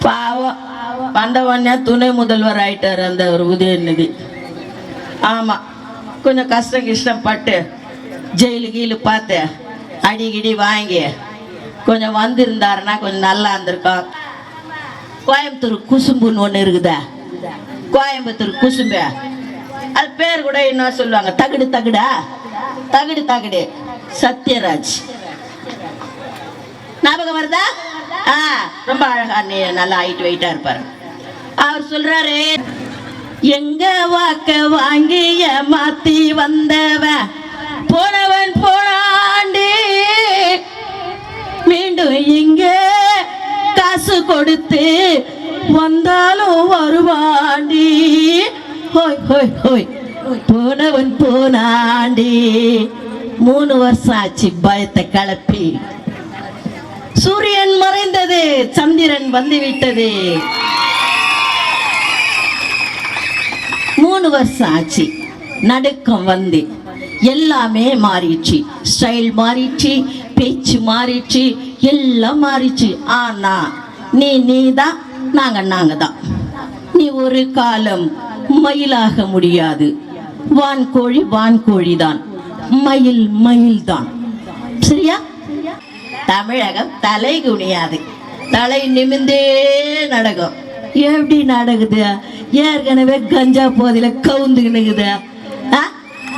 பாவம் வந்தவொடனே துணை முதல்வர் ஆயிட்டார் அந்த ஒரு உதயநிதி. ஆமாம், கொஞ்சம் கஷ்டப்பட்டு ஜெயிலு கீழு பார்த்து அடிக்கடி வாங்கி கொஞ்சம் வந்திருந்தாருன்னா கொஞ்சம் நல்லா இருந்திருக்கோம். கோயம்புத்தூர் குசும்புன்னு ஒன்று இருக்குதா, கோயம்புத்தூர் குசும்பு, அது பேர் கூட என்ன சொல்லுவாங்க, தகுடு தகுடா, தகுடு தகுடு சத்யராஜ். ஞாபகம் வருதா? ரொம்ப அழகா நல்லா ஹைட் வெயிட்டா இருப்பாரு. அவர் சொல்றாரு, எங்க வாக்க வாங்கி ஏமாத்தி வந்தவன் போனவன் போனாண்டி, மீண்டும் இங்க காசு கொடுத்து வந்தாலும் வருவாண்டி, ஹோய் ஹோய் ஹோய் போனவன் போனாண்டி. 3 வருஷம் ஆச்சு பயத்தை கிளப்பி. சூரியன் மறைந்தது, சந்திரன் வந்து விட்டது. 3 வருஷம் ஆச்சு, நடுக்கம் வந்து எல்லாமே மாறிடுச்சு. ஸ்டைல் மாறிடுச்சு, பேச்சு மாறிடுச்சு, எல்லாம் மாறிடுச்சு. ஆனா நீ தான், நாங்க தான். நீ ஒரு காலம் மயிலாக முடியாது. வான்கோழி வான்கோழி தான், மயில் மயில் தான். சரியா? தமிழகம் தலை குனியாது, தலை நிமிந்தே நடக்கும். எப்படி நடக்குது? ஏற்கனவே கஞ்சா போதையில கவுந்துக்கினுக்குது.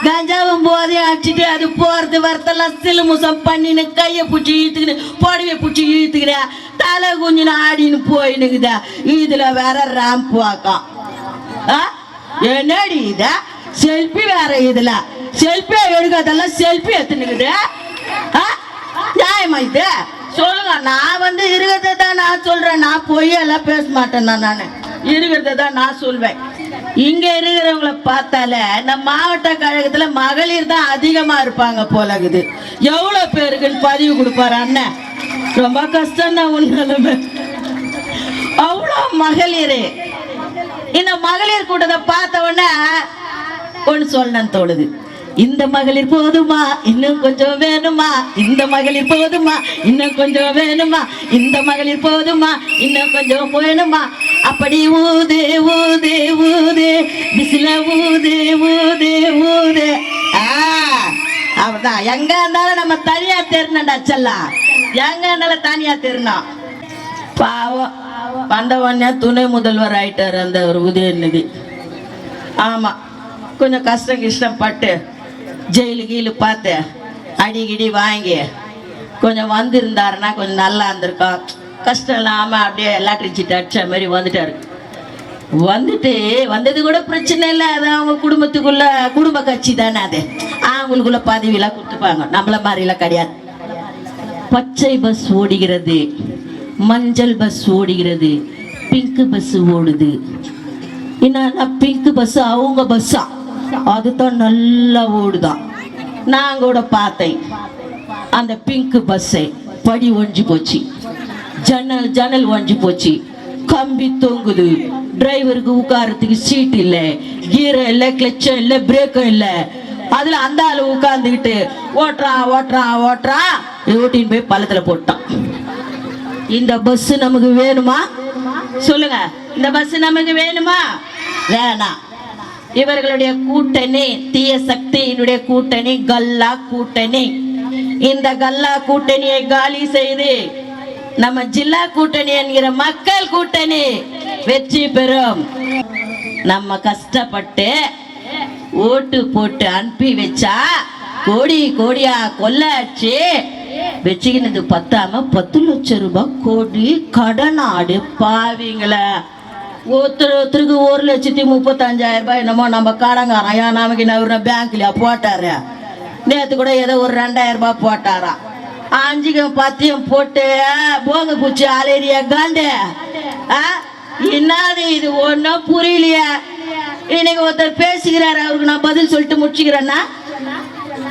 கஞ்சாவும் போதையும் அடிச்சுட்டு அது போறது வரத்தெல்லாம் சிலுமுசம் பண்ணின்னு கையை பிடிச்சி இழுத்துக்கின்னு புடவையை பிடிச்சி இழுத்துக்கிற தலை குஞ்சின்னு ஆடின்னு போயினுக்குதா. இதுல வேற ரேம்ப் வாக்கம். என்னடி இத செல்ஃபி வேற, இதுல செல்ஃபி எடுக்கிறதெல்லாம் செல்ஃபி எடுத்துனுக்குது. நியாயமா இது? சொல்லுங்க. நான் வந்து இருக்கிறத தான் நான் சொல்றேன், நான் பொய்யெல்லாம் பேச மாட்டேன். நான் இருக்கிறத தான் நான் சொல்வேன். இங்க இருக்கிறவங்கள பார்த்தால நம்ம மாவட்ட கழகத்துல மகளிர் தான் அதிகமா இருப்பாங்க போலகுது. எவ்வளவு பேருக்குன்னு பதிவு கொடுப்பாரு அண்ணன். ரொம்ப கஷ்டம் தான் உண்மை. அவ்வளோ மகளிர். இந்த மகளிர் கூட்டத்தை பார்த்த உடனே ஒன்று சொல்லணும்னு தோணுது. இந்த மகளிர் போதுமா, இன்னும் கொஞ்சம் வேணுமா? இந்த மகளிர் போதுமா, இன்னும் கொஞ்சம் வேணுமா? இந்த மகளிர் போதுமா, இன்னும் கொஞ்சம் வேணுமா? அப்படி ஊது ஊது ஊது பிசில ஊது ஊது ஊது. அவதான் எங்க இருந்தாலும் நம்ம தனியா தெரியணும்டா செல்லாம். எங்க இருந்தாலும் தனியா தெரியணும். பாவம் வந்தவொடனே துணை முதல்வர் ஆயிட்டார் அந்த ஒரு உதயநிதி. ஆமா, கொஞ்சம் கஷ்டப்பட்டு ஜெயிலு கீழு பார்த்து அடிக்கடி வாங்கி கொஞ்சம் வந்திருந்தாருன்னா கொஞ்சம் நல்லா இருந்திருக்கோம். கஷ்டம் இல்லாமல் அப்படியே எலக்ட்ரிசிட்டி அடிச்ச மாதிரி வந்துட்டாரு. வந்தது கூட பிரச்சனை இல்லை. அது அவங்க குடும்பத்துக்குள்ள குடும்ப கட்சி தானே, அது அவங்களுக்குள்ள பதவியெல்லாம் கொடுத்துப்பாங்க. நம்மள மாதிரிலாம் கிடையாது. பச்சை பஸ் ஓடுகிறது, மஞ்சள் பஸ் ஓடுகிறது, பிங்க் பஸ் ஓடுது. என்னன்னா பிங்க் பஸ் அவங்க பஸ்ஸா, அதுதான் நல்லா ஓடுதான். நான் கூட பார்த்தேன் அந்த பிங்க் பஸ்ஸை. படி ஒஞ்சி போச்சு, ஜன்னல் ஒஞ்சி போச்சு, கம்பி தொங்குது, டிரைவருக்கு உட்காரத்துக்கு சீட் இல்லை, கீரை இல்லை, கிளச்சும் இல்லை, பிரேக்கும் இல்லை. அதுல அந்த ஆளு உட்கார்ந்துக்கிட்டு ஓட்டுறா ஓட்டின்னு போய் பள்ளத்துல போட்டான். இந்த பஸ் நமக்கு வேணுமா? சொல்லுங்க, இந்த பஸ் நமக்கு வேணுமா? வேணாம். இவர்களுடைய கூட்டணி தீய சக்தியினுடைய கூட்டணி, கல்லா கூட்டணி. இந்த கல்லா கூட்டணியை காலி செய்து நம்ம ஜில்லா கூட்டணி என்கிற மக்கள் கூட்டணி வெற்றி பெறும். நம்ம கஷ்டப்பட்டு ஓட்டு போட்டு அனுப்பி வச்சா கோடி கோடியா கொள்ளாச்சு வச்சுக்கினது பத்தாம 10 லட்சம் ரூபாய் கோடி கடனாடு பாவிங்கள. ஒருத்தருக்கு 1,35,000 ரூபாய் என்னமோ நம்ம கடங்காரன். ஏன் நமக்கு என்ன பேங்க்லயா போட்டாரு? நேற்று கூட ஏதோ ஒரு 2,000 ரூபாய் போட்டாராம். 5 10 போட்டு போங்க பூச்சி அலேரியா காண்டு. என்னது இது? ஒன்றும் புரியலையா? இன்னைக்கு ஒருத்தர் பேசுகிறாரு, அவருக்கு நான் பதில் சொல்லிட்டு முடிச்சுக்கிறேன்னா,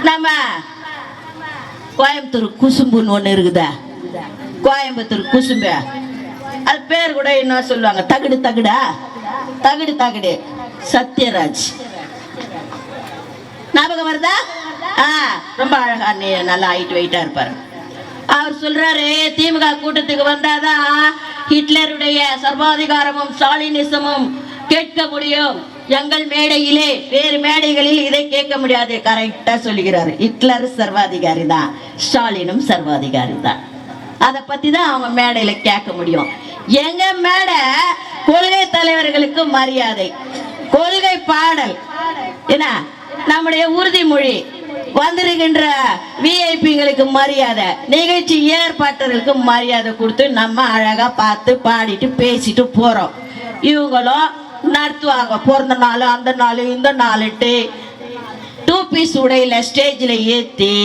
நம்ம கோயம்புத்தூர் குசும்புன்னு ஒன்று இருக்குதா, கோயம்புத்தூர் குசும்பு, அது பேர் கூட என்ன சொல்லுவாங்க, தகுடு தகுடா, தகுடு தகுடு சத்யராஜ். ஞாபகம் வருதா? ரொம்ப அழகா நல்லா ஹைட் வெயிட்டா இருப்பாரு. அவர் சொல்றாரு, திமுக கூட்டத்துக்கு வந்தாதான் ஹிட்லருடைய சர்வாதிகாரமும் ஸ்டாலினிசமும் கேட்க முடியும், எங்கள் மேடையிலே வேறு மேடைகளில் இதை கேட்க முடியாது. கரெக்டா சொல்லுகிறாரு. ஹிட்லர் சர்வாதிகாரி தான், ஸ்டாலினும் சர்வாதிகாரி தான். அதை பத்தி தான் அவங்க மேடையில கேட்க முடியும். எங்க மேடை கொள்கை தலைவர்களுக்கு மரியாதை, கொள்கை பாடல், என்ன நம்முடைய உறுதிமொழி, வந்திருக்கின்ற விஐபிங்களுக்கு மரியாதை, நிகழ்ச்சி ஏற்பாட்டர்களுக்கு மரியாதை கொடுத்து நம்ம அழகா பார்த்து பாடிட்டு பேசிட்டு போறோம். இவங்களும் நடத்துவாங்க. பிறந்த நாள், அந்த நாள், இந்த நாளுட்டு 2 பீஸ் உடையில ஸ்டேஜில் ஏற்றி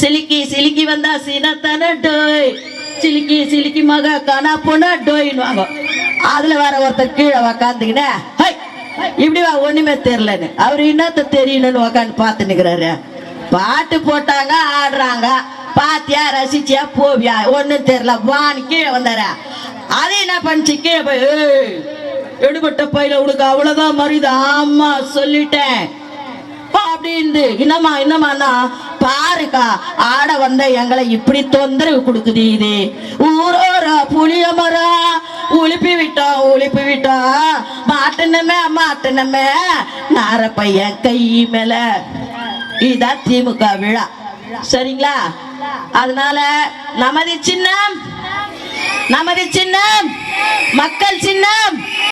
சிலுக்கி சிலுக்கி வந்தா சீனத்தான டோய், சிலுக்கி சிலுக்கி மக காணா போனா டோயின்வாங்க. அதுல வேற ஒருத்தர் கீழே உக்காந்துக்கினே இப்படி வா ஒண்ணுமே தெரியலன்னு அவரு என்னத்த தெரியணும்னு உக்காந்து பார்த்து நிக்கிறாரு. பாட்டு போட்டாங்க, ஆடுறாங்க, பாத்தியா ரசிச்சியா போவியா ஒன்னும் தெரியல, வான்னு கீழே வந்தார. அது என்ன பண்ணிச்சு, கீழே போய் எடுபட்ட பையில உனக்கு அவ்வளவுதான் மரியாதை, ஆமா சொல்லிட்டேன் அப்படின்னு. என்னமாண்ணா பாருக்கா, ஆட வந்த எங்களை இப்படி தொந்தரவு கொடுக்குது. இது ஊரோர புளிய மரம் உழுப்பி விட்டா மாட்டனமே மாட்டனமே நார பையன் கை மேல. இதுதான் திமுக விழா, சரிங்களா? அதனால நமது சின்னம் மக்கள் சின்னம்